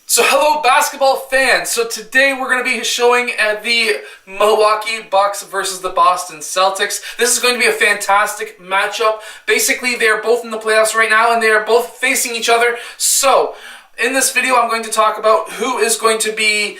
So hello basketball fans, so today we're going to be showing the Milwaukee Bucks versus the Boston Celtics. This is going to be a fantastic matchup. Basically they're both in the playoffs right now and they are both facing each other. So in this video I'm going to talk about who is going to be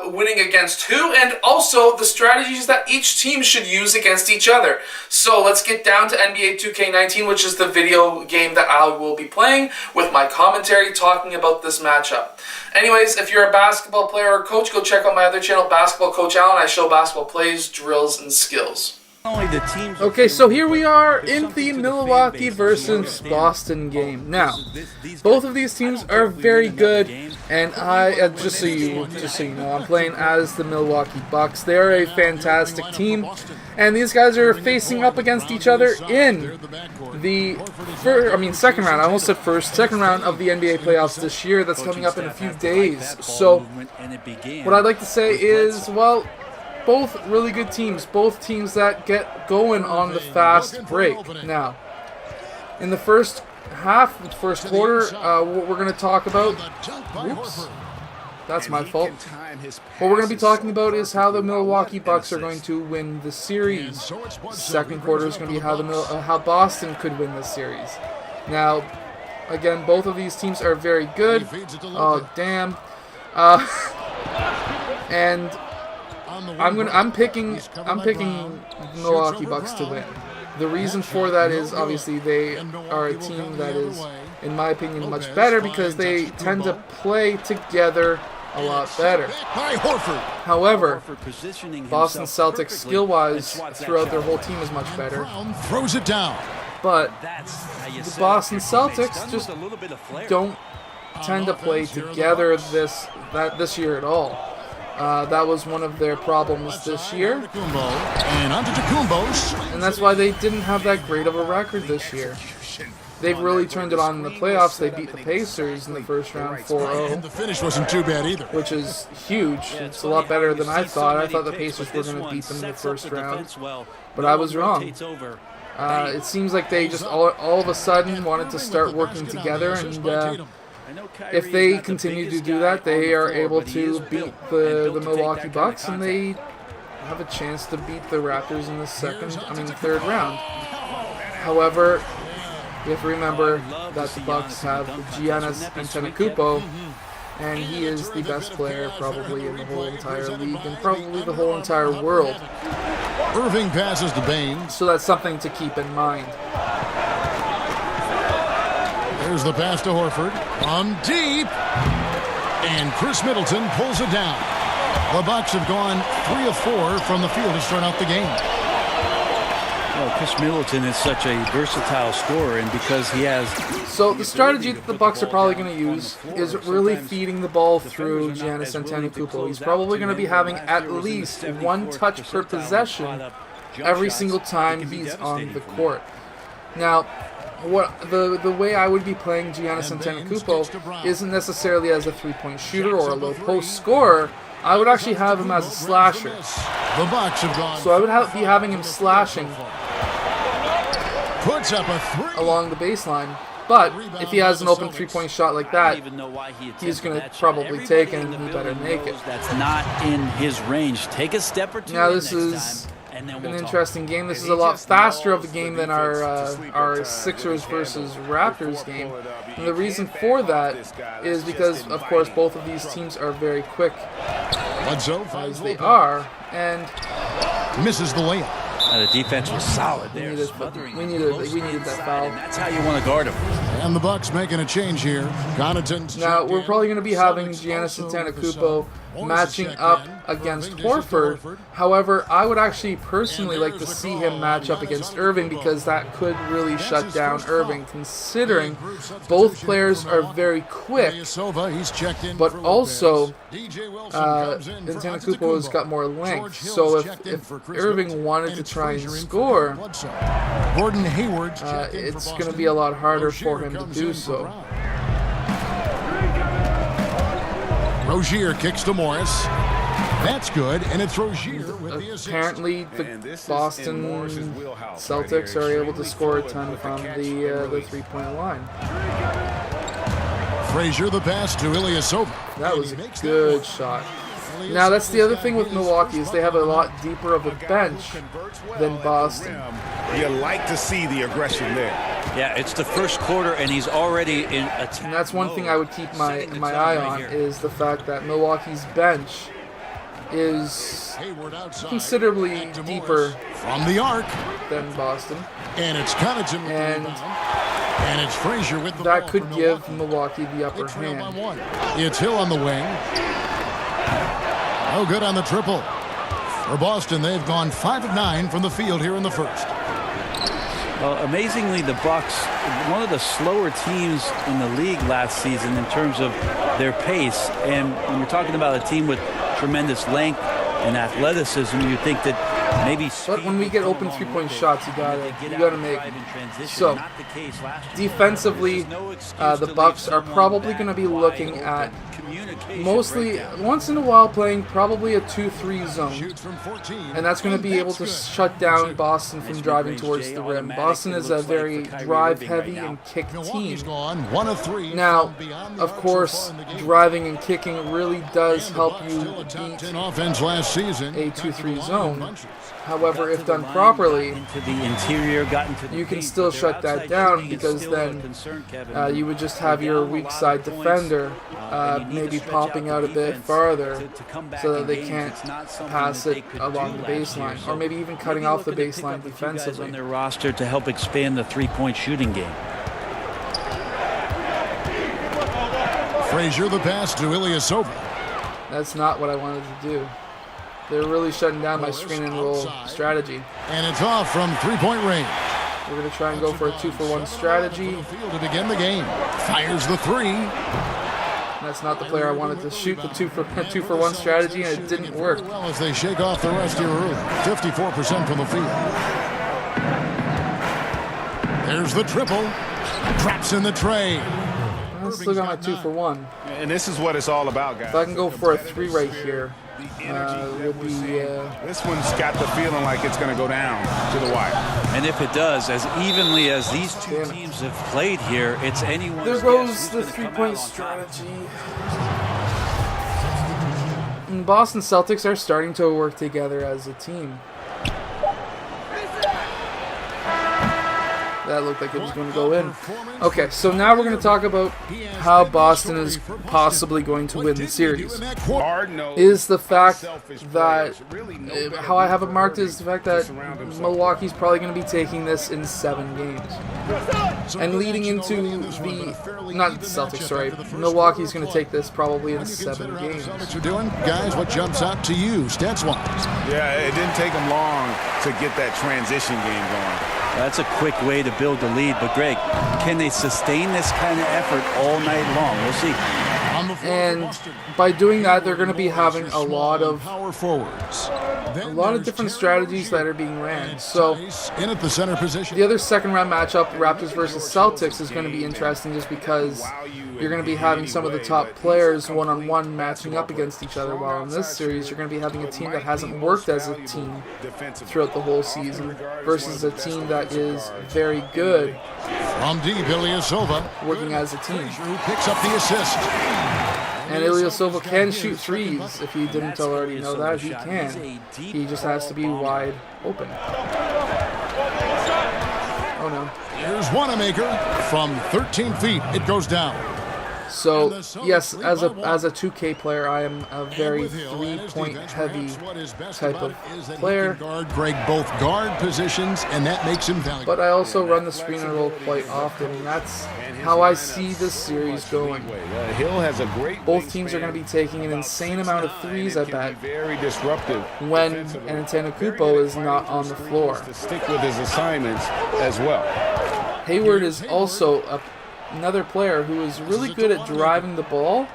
winning against who and also the strategies that each team should use against each other. So let's get down to NBA 2K19, which is the video game that I will be playing with my commentary talking about this matchup. Anyways, if you're a basketball player or coach, go check out my other channel, Basketball Coach Allen. I show basketball plays, drills, and skills. Okay, so here we are in the Milwaukee versus Boston game. Now, both of these teams are very good, and I just so you know, I'm playing as the Milwaukee Bucks. They're a fantastic team, and these guys are facing up against each other in the second round. I almost said first, second round of the NBA playoffs this year. That's coming up in a few days. So, what I'd like to say is, well, both really good teams, both teams that get going on the fast break. Now, in the first half, the first quarter, what we're going to talk about, oops, that's my fault. What we're going to be talking about is how the Milwaukee Bucks are going to win the series. Second quarter is going to be how Boston could win the series. Now, again, both of these teams are very good. Oh, damn. And I'm picking Milwaukee Bucks to win. The reason for that is obviously they are a team that is, in my opinion, much better because they tend to play together a lot better. However, Boston Celtics skill-wise throughout their whole team is much better. Throws it down. But the Boston Celtics just don't tend to play together this year at all. That was one of their problems this year, and that's why they didn't have that great of a record this year. They've really turned it on in the playoffs. They beat the Pacers in the first round 4-0. The finish wasn't too bad either, which is huge. It's a lot better than I thought. I thought the Pacers were going to beat them in the first round, but I was wrong. It seems like they just all of a sudden wanted to start working together, and if they continue to do that, they are able to beat the Milwaukee Bucks, and they have a chance to beat the Raptors in the third round. However, you have to remember that the Bucks have Giannis Antetokounmpo, and he is the best player probably in the whole entire league and probably the whole entire world. Irving passes to Baines. So that's something to keep in mind. There's the pass to Horford. On deep. And Chris Middleton pulls it down. The Bucks have gone 3 of 4 from the field to start out the game. Well, Chris Middleton is such a versatile scorer, and because he has... So the strategy that the Bucks are probably going to use is really feeding the ball through Giannis Antetokounmpo. He's probably going to be having at least one touch per possession every single time he's on the court. Now, the way I would be playing Giannis Antetokounmpo isn't necessarily as a three-point shooter or a low-post scorer. I would actually have him as a slasher. So I would be having him slashing along the baseline. But if he has an open three-point shot like that, he's going to probably take it, and he better make it. That's not in his range. Take a step or two. Now this is an interesting game. This is a lot faster of a game than our Sixers versus Raptors game. And the reason for that is because, of course, both of these teams are very quick as they are, and misses the layup. The defense was solid there. We needed that foul. That's how you want to guard him. And the Bucks making a change here. Now we're probably going to be having Giannis Antetokounmpo matching up against Horford. However, I would actually personally like to see him match up against Irving because that could really shut down Irving, considering both players are very quick, but also Antetokounmpo has got more length. So if Irving wanted to try and score, it's going to be a lot harder for him to do so. Rozier kicks to Morris. That's good, and it's Rozier with the assist. Apparently, the Boston Celtics are able to score a ton from the three-point line. Frazier, the pass to Ilyasova. That was a good shot. Now, that's the other thing with Milwaukee is they have a lot deeper of a bench than Boston. You like to see the aggression there. Yeah, it's the first quarter, and he's already in attack. And that's one thing I would keep my eye on is the fact that Milwaukee's bench is considerably deeper from the arc than Boston. And it's Connaughton. And it's Frazier with the that could give Milwaukee the upper hand. It's Hill on the wing. Oh, good on the triple. For Boston, they've gone 5 of 9 from the field here in the first. Well, amazingly, the Bucks, one of the slower teams in the league last season in terms of their pace. And when you're talking about a team with tremendous length and athleticism, you think that maybe. But when we get open three-point shots, you gotta make them. So defensively, the Bucks are probably going to be looking at mostly once in a while playing probably a 2-3 zone, and that's going to be able to shut down Boston from driving towards the rim. Boston is a very drive-heavy and kick team. Now, of course, driving and kicking really does help you beat a 2-3 zone. However, if done properly, you can still shut that down because then you would just have your weak side defender maybe popping out a bit farther so that they can't pass it along the baseline, or maybe even cutting off the baseline defensively. On their roster to help expand the three-point shooting game. Frazier, the pass to Ilyasova. That's not what I wanted to do. They're really shutting down my screen and roll strategy. And it's off from three-point range. We're going to try and go for a 2-for-1 strategy. To begin the game. Fires the three. That's not the player I wanted to shoot the 2-for-1 strategy, and it didn't work. Well, as they shake off the rest here early. 54% from the field. There's the triple. Traps in the tray. I still got my 2-for-1. And this is what it's all about, guys. If I can go for a 3 right here, would be... This one's got the feeling like it's going to go down to the wire. And if it does, as evenly as these two teams have played here, it's anyone's There goes the 3-point strategy. And Boston Celtics are starting to work together as a team. That looked like it was going to go in. Okay, so now we're going to talk about how Boston is possibly going to win the series. Is the fact that, how I have it marked is the fact that Milwaukee's probably going to be taking this in 7 games. And leading into not the Celtics, sorry, Milwaukee's going to take this probably in 7 games. What you're doing, guys, what jumps out to you, stats-wise? Yeah, it didn't take them long to get that transition game going. That's a quick way to build the lead. But, Greg, can they sustain this kind of effort all night long? We'll see. And by doing that, they're going to be having a lot of power forwards. Different strategies that are being ran. So in at the center position. The other second-round matchup, Raptors versus Celtics, is going to be interesting just because you're going to be having some of the top players one-on-one matching up against each other, while in this series you're going to be having a team that hasn't worked as a team throughout the whole season versus a team that is very good from deep, Ilyasova working as a team. Who picks up the assist. And Ilyasova can shoot threes. If you didn't already know that, he can. He just has to be wide open. Oh no. Here's Wanamaker from 13 feet. It goes down. So, yes, as a 2K player, I am a very 3-point heavy type of player. Greg both guard positions, and that makes him valuable. But I also run the screen and roll quite often, and that's how I see this series going. Hill has a great. Both teams are going to be taking an insane amount of threes, I bet. Very disruptive when Antetokounmpo is not on the floor. To stick with his assignments as well. Hayward is also another player who is really good at driving the ball,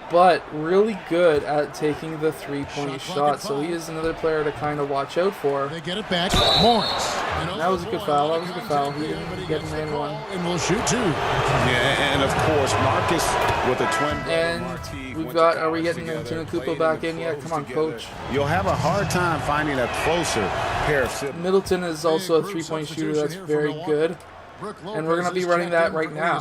but really good at taking the 3-point shot. So he is another player to kind of watch out for. They get it back. Lawrence. That was a good foul. That was a good foul. He didn't get an and one. And we'll shoot 2. Yeah, and of course Marcus with a twin. And we've got. Are we getting Antetokounmpo back in yet? Come on, coach. You'll have a hard time finding a closer pair of siblings. Middleton is also a 3-point shooter. That's very good. And we're going to be running that right now.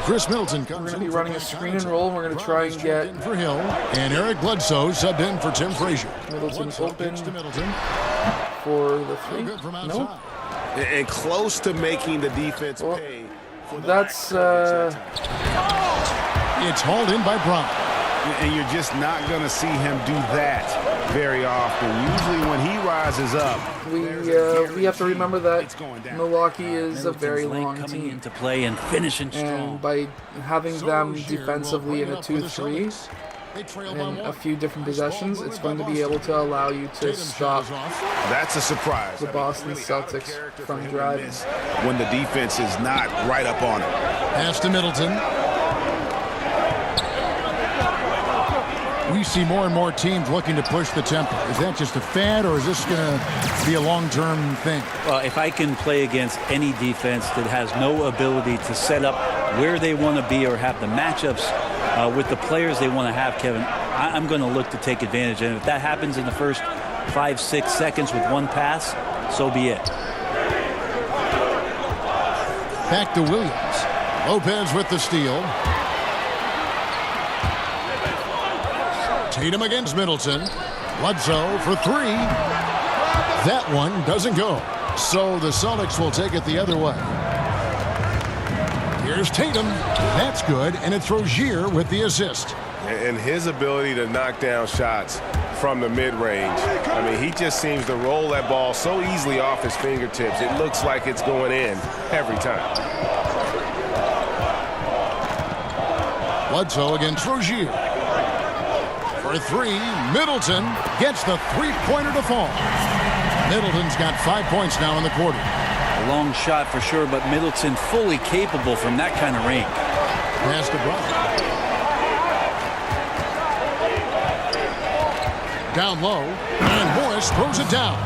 Chris Middleton We're going to be running a screen and roll. And we're going to try and get for Hill, and Eric Bledsoe subbed in for Tim Frazier. Middleton's open to Middleton. For the three. Nope. And close to making the defense pay. That's It's hauled in by Brown. And you're just not going to see him do that very often. Usually when he rises up, we have to remember that Milwaukee is a very long coming team. into play and finishing strong. And by having them defensively in a 2-3 in a few different possessions, it's going to be able to allow you to stop that's a surprise. the Boston Celtics from driving. When the defense is not right up on it. Pass to Middleton. We see more and more teams looking to push the tempo. Is that just a fad, or is this going to be a long-term thing? Well, if I can play against any defense that has no ability to set up where they want to be or have the matchups with the players they want to have, Kevin, I'm going to look to take advantage. And if that happens in the first 5-6 seconds with one pass, so be it. Back to Williams. Lopez with the steal. Tatum against Middleton. Bledsoe for three. That one doesn't go. So the Celtics will take it the other way. Here's Tatum. That's good, and it's Rozier with the assist. And his ability to knock down shots from the mid-range. I mean, he just seems to roll that ball so easily off his fingertips. It looks like it's going in every time. Bledsoe against Rozier. For three, Middleton gets the three-pointer to fall. Middleton's got 5 points now in the quarter. A long shot for sure, but Middleton fully capable from that kind of range. Pass to Brown. Down low, and Morris throws it down.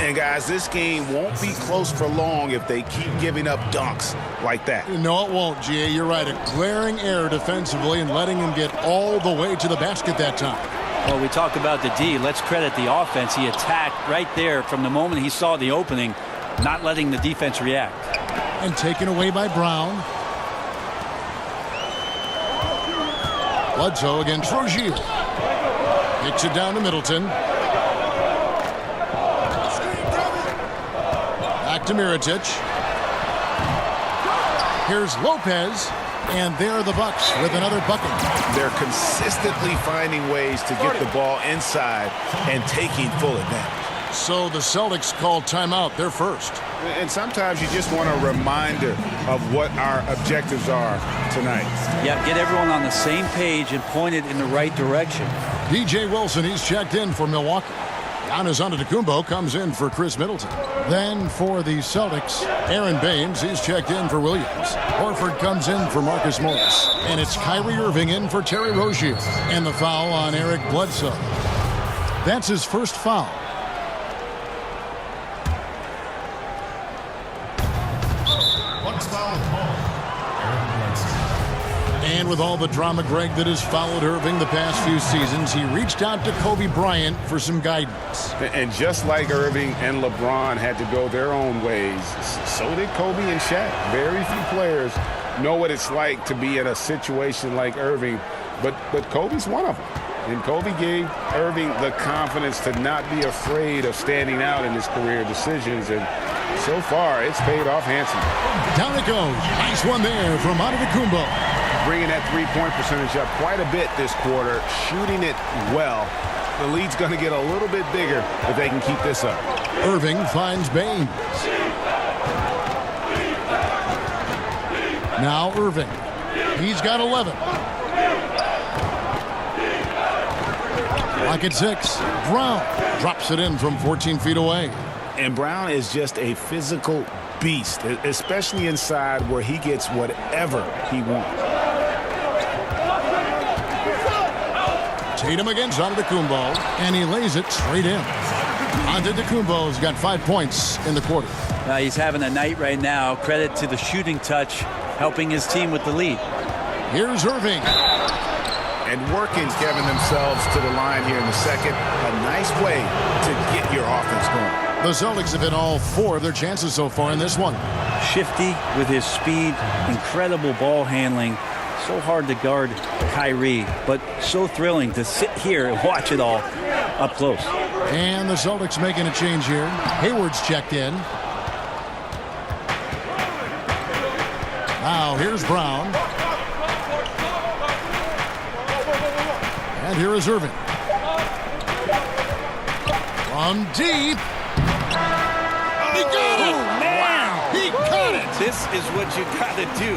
And guys, this game won't be close for long if they keep giving up dunks like that. No, it won't, G.A. You're right. A glaring error defensively and letting him get all the way to the basket that time. Well, we talk about the D. Let's credit the offense. He attacked right there from the moment he saw the opening, not letting the defense react. And taken away by Brown. Bledsoe against Rozier. Kicks it down to Middleton. Back to Mirotic. Here's Lopez, and there are the Bucks with another bucket. They're consistently finding ways to get the ball inside and taking full advantage. So the Celtics call timeout. They're first. And sometimes you just want a reminder of what our objectives are tonight. Yeah, get everyone on the same page and pointed in the right direction. DJ Wilson, he's checked in for Milwaukee. Giannis Antetokounmpo comes in for Chris Middleton. Then for the Celtics, Aaron Baines, he's checked in for Williams. Horford comes in for Marcus Morris. And it's Kyrie Irving in for Terry Rozier. And the foul on Eric Bledsoe. That's his first foul. And with all the drama, Greg, that has followed Irving the past few seasons, he reached out to Kobe Bryant for some guidance. And just like Irving and LeBron had to go their own ways, so did Kobe and Shaq. Very few players know what it's like to be in a situation like Irving, but Kobe's one of them. And Kobe gave Irving the confidence to not be afraid of standing out in his career decisions, and so far it's paid off handsomely. Down it goes. Nice one there from Antetokounmpo. Bringing that three-point percentage up quite a bit this quarter, shooting it well. The lead's going to get a little bit bigger if they can keep this up. Irving finds Baines. Now Irving. He's got 11. Lock at 6. Brown drops it in from 14 feet away. And Brown is just a physical beast, especially inside where he gets whatever he wants. Tatum against Antetokounmpo, and he lays it straight in. Antetokounmpo's got 5 points in the quarter. He's having a night right now. Credit to the shooting touch, helping his team with the lead. Here's Irving. and working, Kevin, themselves to the line here in the second. A nice way to get your offense going. The Celtics have hit all 4 of their chances so far in this one. Shifty with his speed, incredible ball handling. So hard to guard Kyrie, but so thrilling to sit here and watch it all up close. And the Celtics making a change here. Hayward's checked in. Now here's Brown. And here is Irving. From deep. He got it! Man! He got it! This is what you got to do.